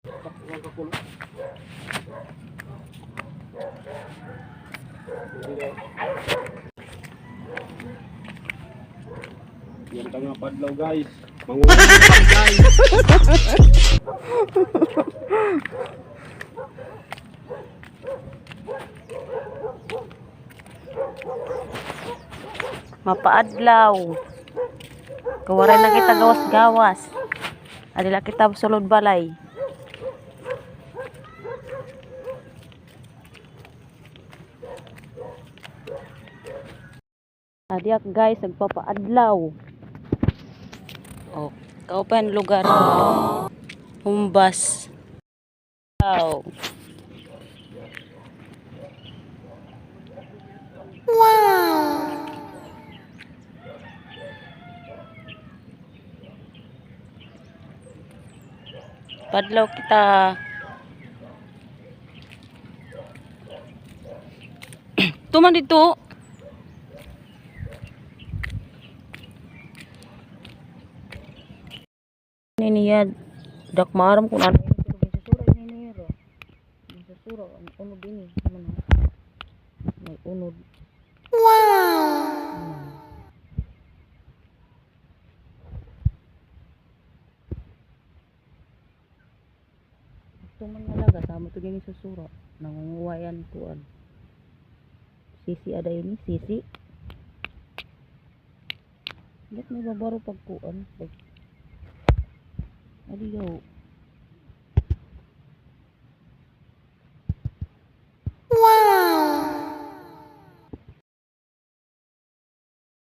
Yan ka nga padlaw guys. Mangungulit guys. Mapaadlaw. Kawaray na kita gawas-gawas. Adila kita sulod balay. Adiak guys, nagpapaadlaw. Oh, kaupan lugar. Humbas. Wow. Padlaw kita. Tuman dito. Niya dak maram kung ano yung susura ini ro. Susura ang unod ini, ano? May unod. Wow. Ito man nalaga sama to din susura. Nangunguwayan kuan. Sisi ada ini, sisi. Dak may babaro pagkuan. Adiyo.